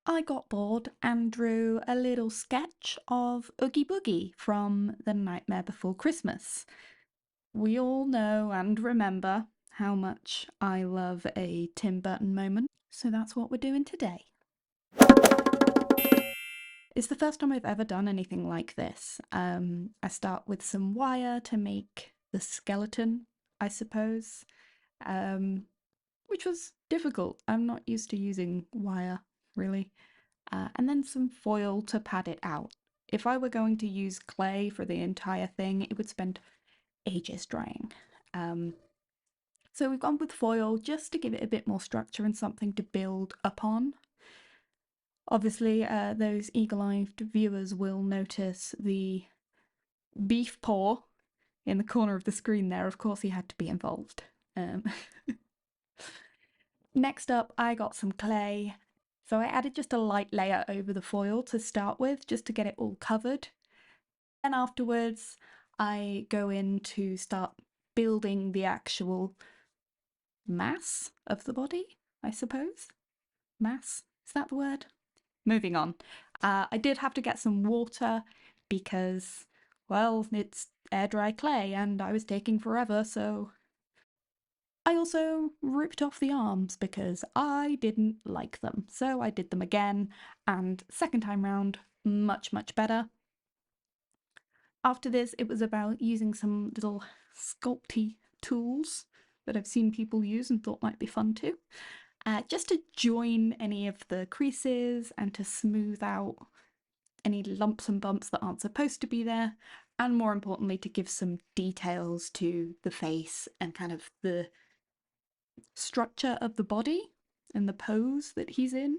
I got bored and drew a little sketch of Oogie Boogie from The Nightmare Before Christmas. We all know and remember how much I love a Tim Burton moment, so that's what we're doing today. It's the first time I've ever done anything like this. I start with some wire to make the skeleton, I suppose, which was difficult. I'm not used to using wire, really. And then some foil to pad it out. If I were going to use clay for the entire thing, it would spend ages drying. So we've gone with foil just to give it a bit more structure and something to build upon. Obviously, those eagle-eyed viewers will notice the beef paw in the corner of the screen there. Of course, he had to be involved. Next up, I got some clay. So I added just a light layer over the foil to start with, just to get it all covered. And afterwards, I go in to start building the actual mass of the body, I suppose. Mass, is that the word? Moving on. I did have to get some water because, well, it's air dry clay and I was taking forever, so I also ripped off the arms because I didn't like them. So I did them again, and second time round, much, much better. After this, it was about using some little sculpty tools that I've seen people use and thought might be fun too. Just to join any of the creases and to smooth out any lumps and bumps that aren't supposed to be there, and more importantly to give some details to the face and kind of the structure of the body and the pose that he's in.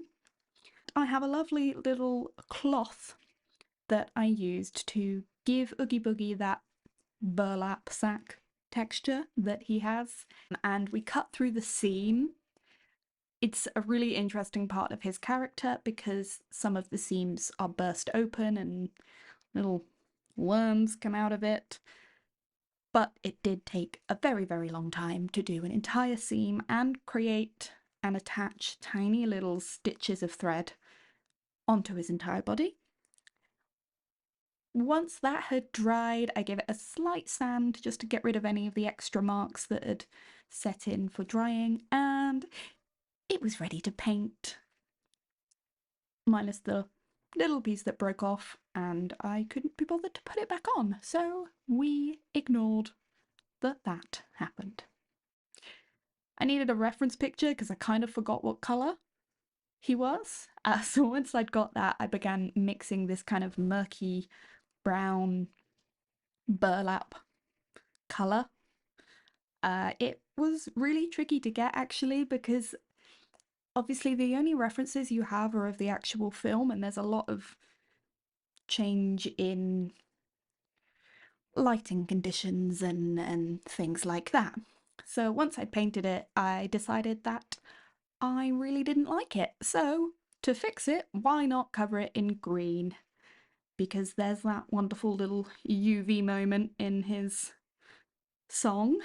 I have a lovely little cloth that I used to give Oogie Boogie that burlap sack texture that he has, and we cut through the seam. It's a really interesting part of his character because some of the seams are burst open and little worms come out of it. But it did take a very, very long time to do an entire seam and create and attach tiny little stitches of thread onto his entire body. Once that had dried, I gave it a slight sand just to get rid of any of the extra marks that had set in for drying, and it was ready to paint. Minus the little piece that broke off, and I couldn't be bothered to put it back on, so we ignored that happened. I needed a reference picture because I kind of forgot what colour he was. So once I'd got that, I began mixing this kind of murky brown burlap colour. It was really tricky to get actually because obviously the only references you have are of the actual film, and there's a lot of change in lighting conditions and things like that. So once I'd painted it, I decided that I really didn't like it. So to fix it, why not cover it in green? Because there's that wonderful little UV moment in his song,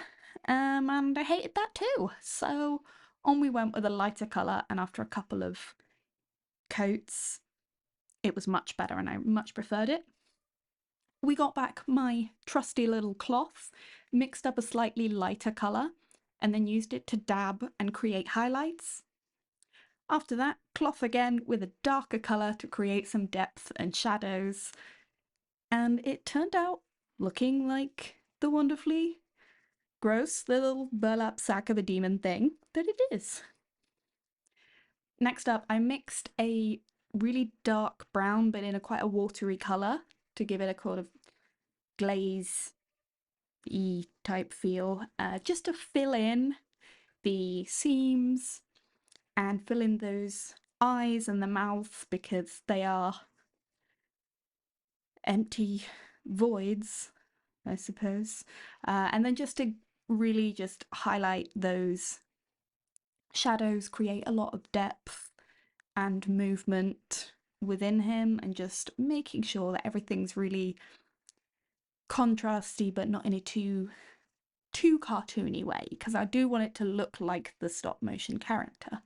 and I hated that too. So on we went with a lighter colour, and after a couple of coats, it was much better and I much preferred it. We got back my trusty little cloth, mixed up a slightly lighter colour, and then used it to dab and create highlights. After that, cloth again with a darker colour to create some depth and shadows, and it turned out looking like the wonderfully gross little burlap sack of a demon thing that it is. Next up, I mixed a really dark brown but in a quite a watery colour to give it a kind of glaze-y type feel, just to fill in the seams and fill in those eyes and the mouth because they are empty voids, I suppose. And then just to really just highlight those shadows, create a lot of depth and movement within him, and just making sure that everything's really contrasty but not in a too cartoony way, because I do want it to look like the stop motion character.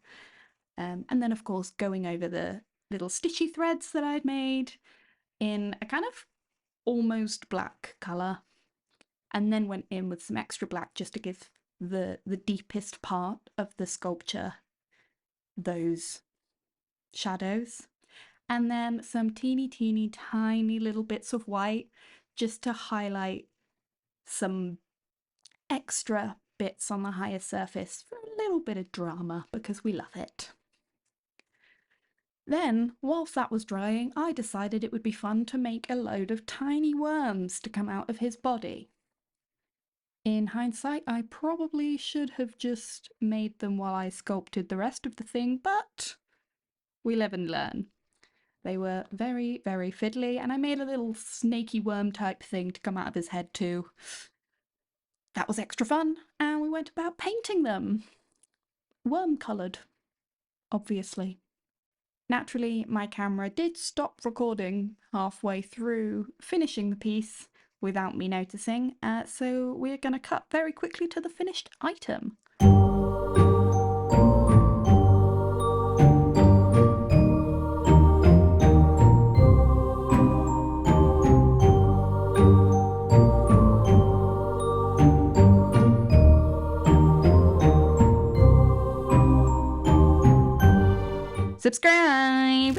And then of course going over the little stitchy threads that I'd made in a kind of almost black colour, and then went in with some extra black just to give the deepest part of the sculpture those shadows, and then some teeny tiny little bits of white just to highlight some extra bits on the higher surface for a little bit of drama because we love it. Then, whilst that was drying, I decided it would be fun to make a load of tiny worms to come out of his body. In hindsight, I probably should have just made them while I sculpted the rest of the thing, but we live and learn. They were very fiddly, and I made a little snaky worm type thing to come out of his head too. That was extra fun, and we went about painting them. Worm coloured, obviously. Naturally, my camera did stop recording halfway through finishing the piece without me noticing, so we're going to cut very quickly to the finished item. Subscribe!